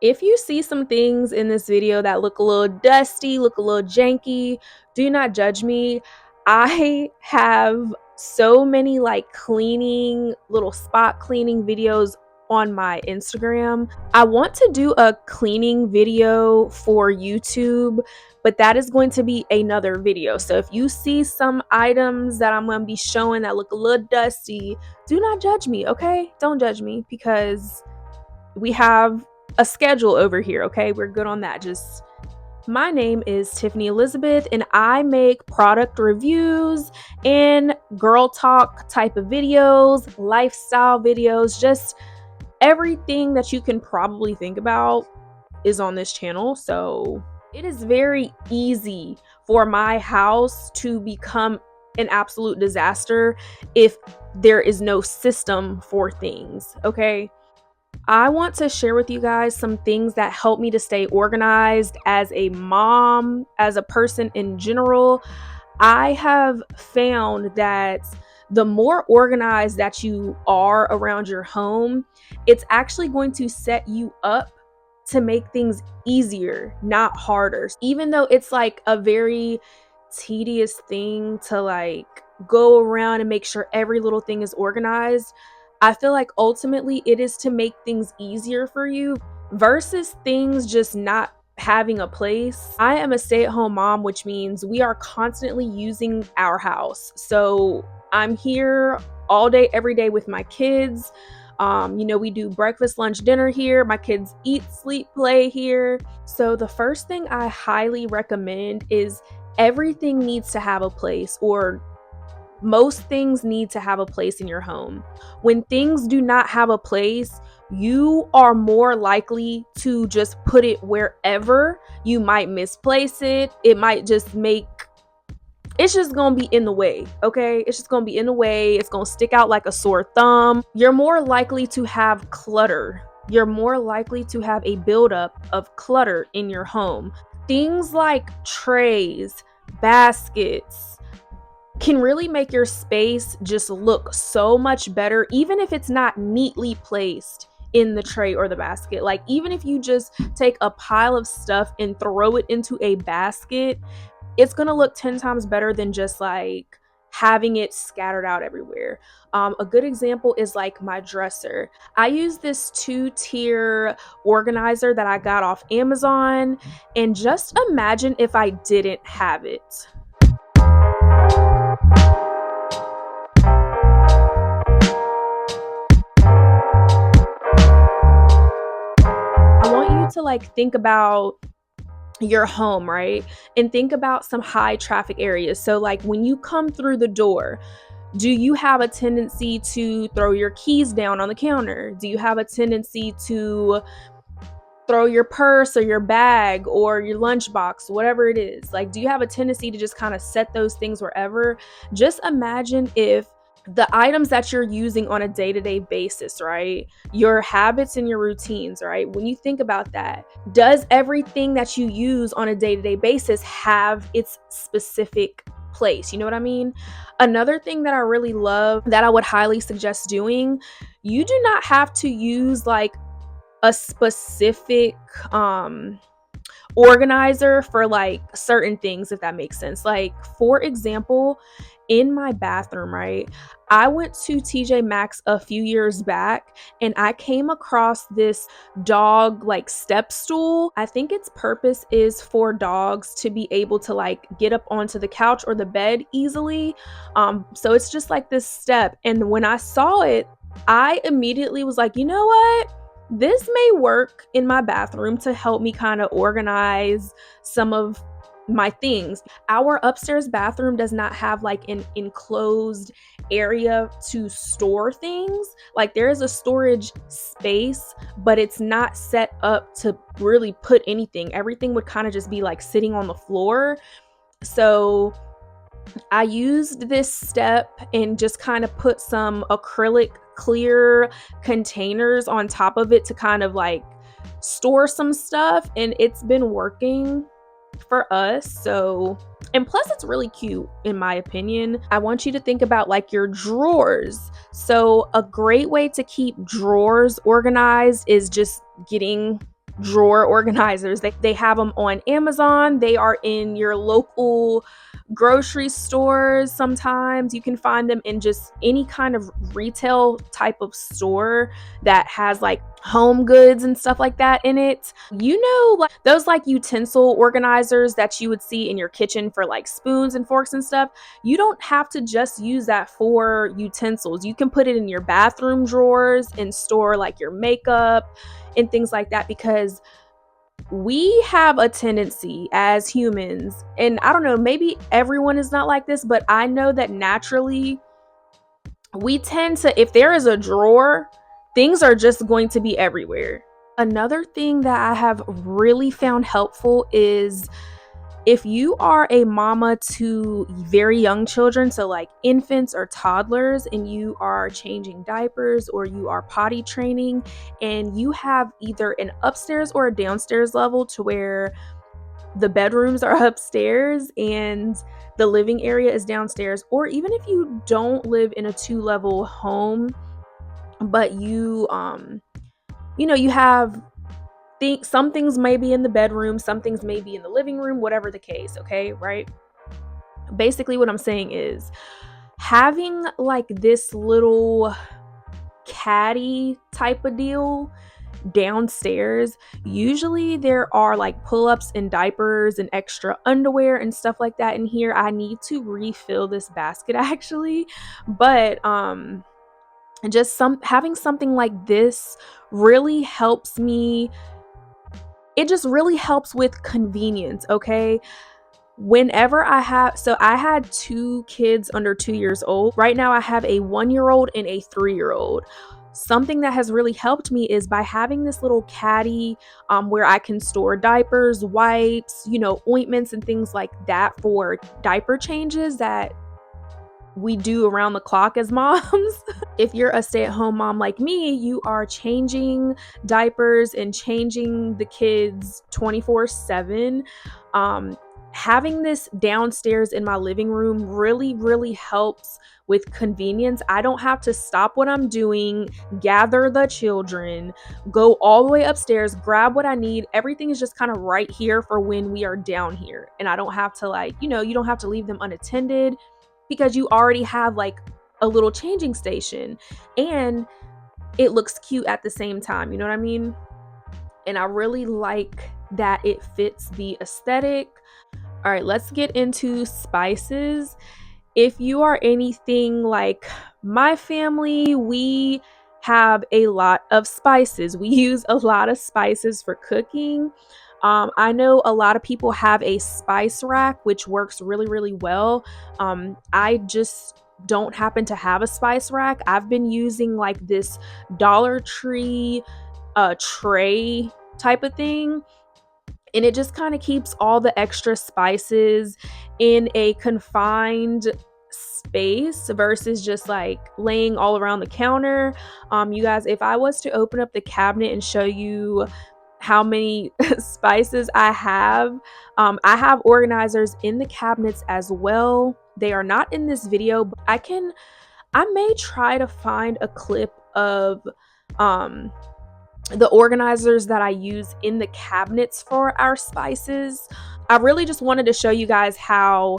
If you see some things in this video that look a little dusty, look a little janky, do not judge me. I have so many like cleaning, little spot cleaning videos on my Instagram. I want to do a cleaning video for YouTube, but that is going to be another video. So if you see some items that I'm going to be showing that look a little dusty, do not judge me, okay? Don't judge me, because we have a schedule over here, okay? We're good on that. My name is Tiffany Elizabeth, and I make product reviews and girl talk type of videos, lifestyle videos, just everything that you can probably think about is on this channel. So it is very easy for my house to become an absolute disaster if there is no system for things, okay? I want to share with you guys some things that help me to stay organized as a mom, as a person in general. I have found that the more organized that you are around your home, it's actually going to set you up to make things easier, not harder. Even though it's like a very tedious thing to like go around and make sure every little thing is organized, I feel like ultimately it is to make things easier for you versus things just not having a place. I am a stay-at-home mom, which means we are constantly using our house. So I'm here all day, every day with my kids. We do breakfast, lunch, dinner here. My kids eat, sleep, play here. So the first thing I highly recommend is everything needs to have a place, or most things need to have a place in your home. When things do not have a place, you are more likely to just put it wherever. You might misplace it. It might just it's just gonna be in the way, okay? It's just gonna be in the way. It's gonna stick out like a sore thumb. You're more likely to have clutter. You're more likely to have a buildup of clutter in your home. Things like trays, baskets, can really make your space just look so much better, even if it's not neatly placed in the tray or the basket. Like, even if you just take a pile of stuff and throw it into a basket, it's gonna look 10 times better than just like having it scattered out everywhere. A good example is like my dresser. I use this 2-tier organizer that I got off Amazon, and just imagine if I didn't have it. I want you to like think about your home, right? And think about some high traffic areas. So like when you come through the door, do you have a tendency to throw your keys down on the counter? Do you have a tendency to throw your purse or your bag or your lunchbox, whatever it is? Like, do you have a tendency to just kind of set those things wherever? Just imagine if the items that you're using on a day-to-day basis, right? Your habits and your routines, right? When you think about that, does everything that you use on a day-to-day basis have its specific place? You know what I mean? Another thing that I really love that I would highly suggest doing, you do not have to use like a specific organizer for like certain things, if that makes sense. Like, for example, in my bathroom, right? I went to TJ Maxx a few years back and I came across this dog like step stool. I think its purpose is for dogs to be able to like get up onto the couch or the bed easily. So it's just like this step. And when I saw it, I immediately was like, you know what? This may work in my bathroom to help me kind of organize some of my things. Our upstairs bathroom does not have like an enclosed area to store things. Like, there is a storage space, but it's not set up to really put anything. Everything would kind of just be like sitting on the floor. So I used this step and just kind of put some acrylic clear containers on top of it to kind of like store some stuff, and it's been working for us. So, and plus it's really cute in my opinion. I want you to think about like your drawers. So a great way to keep drawers organized is just getting drawer organizers. They have them on Amazon. They are in your local grocery stores. Sometimes you can find them in just any kind of retail type of store that has like home goods and stuff like that in it. You know, like those like utensil organizers that you would see in your kitchen for like spoons and forks and stuff. You don't have to just use that for utensils. You can put it in your bathroom drawers and store like your makeup and things like that, because we have a tendency as humans, and I don't know, maybe everyone is not like this, but I know that naturally we tend to, if there is a drawer, things are just going to be everywhere. Another thing that I have really found helpful is if you are a mama to very young children, so like infants or toddlers, and you are changing diapers or you are potty training, and you have either an upstairs or a downstairs level to where the bedrooms are upstairs and the living area is downstairs, or even if you don't live in a 2-level home, but you you have some things may be in the bedroom, some things may be in the living room, whatever the case, okay, right? Basically, what I'm saying is having like this little caddy type of deal downstairs. Usually there are like pull-ups and diapers and extra underwear and stuff like that in here. I need to refill this basket actually, but just having something like this really helps me. It just really helps with convenience, okay? Whenever I had 2 kids under 2 years old. Right now I have a 1-year-old and a 3-year-old. Something that has really helped me is by having this little caddy where I can store diapers, wipes, ointments and things like that for diaper changes that we do around the clock as moms. If you're a stay-at-home mom like me, you are changing diapers and changing the kids 24/7. Having this downstairs in my living room really, really helps with convenience. I don't have to stop what I'm doing, gather the children, go all the way upstairs, grab what I need. Everything is just kind of right here for when we are down here. And I don't have to you don't have to leave them unattended, because you already have like a little changing station, and it looks cute at the same time. You know what I mean? And I really like that it fits the aesthetic. All right, let's get into spices. If you are anything like my family, we have a lot of spices. We use a lot of spices for cooking. I know a lot of people have a spice rack, which works really, really well. I just don't happen to have a spice rack. I've been using like this Dollar Tree tray type of thing, and it just kind of keeps all the extra spices in a confined space versus just like laying all around the counter. You guys, if I was to open up the cabinet and show you how many spices I have organizers in the cabinets as well. They are not in this video, but I may try to find a clip of the organizers that I use in the cabinets for our spices. I really just wanted to show you guys how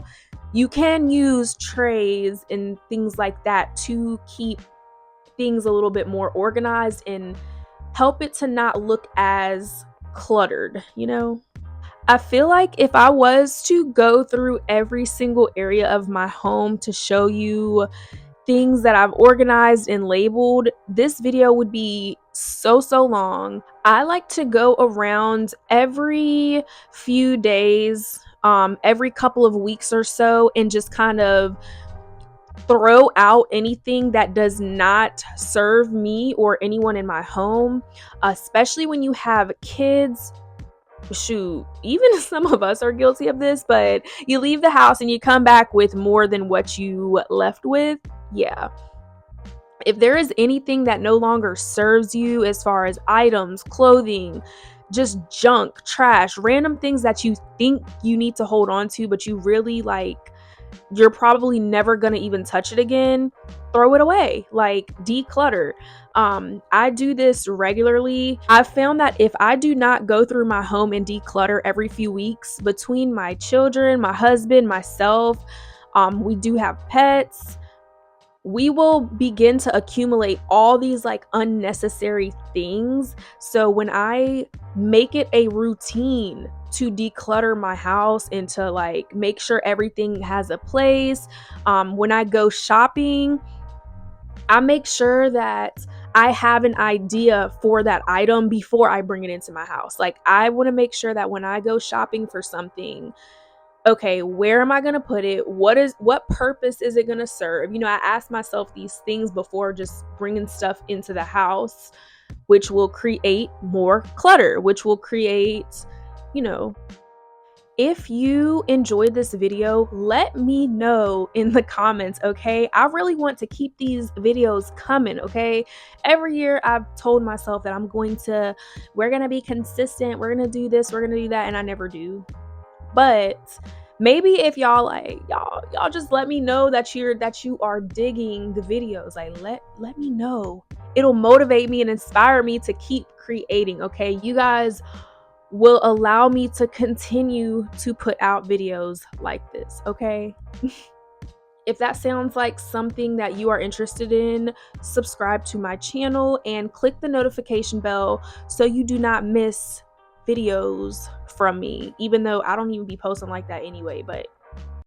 you can use trays and things like that to keep things a little bit more organized and help it to not look as cluttered, I feel like if I was to go through every single area of my home to show you things that I've organized and labeled, this video would be so long. I like to go around every few days, every couple of weeks or so, and just kind of throw out anything that does not serve me or anyone in my home, especially when you have kids. Shoot, even some of us are guilty of this, but you leave the house and you come back with more than what you left with. Yeah. If there is anything that no longer serves you as far as items, clothing, just junk, trash, random things that you think you need to hold on to, but you really you're probably never gonna even touch it again, throw it away. Like, declutter. I do this regularly. I've found that if I do not go through my home and declutter every few weeks, between my children, my husband, myself, we do have pets, we will begin to accumulate all these like unnecessary things. So when I make it a routine to declutter my house and to like make sure everything has a place, when I go shopping, I make sure that I have an idea for that item before I bring it into my house. Like, I want to make sure that when I go shopping for something, okay, where am I going to put it? What purpose is it going to serve? You know, I ask myself these things before just bringing stuff into the house, which will create more clutter, which will create, you know, if you enjoyed this video, let me know in the comments, okay? I really want to keep these videos coming, okay? Every year I've told myself that we're gonna be consistent, we're gonna do this, we're gonna do that, and I never do. But maybe if y'all like y'all just let me know that you are digging the videos. Like, let me know. It'll motivate me and inspire me to keep creating, okay? You guys will allow me to continue to put out videos like this, okay? If that sounds like something that you are interested in, subscribe to my channel and click the notification bell so you do not miss videos from me, even though I don't even be posting like that anyway. But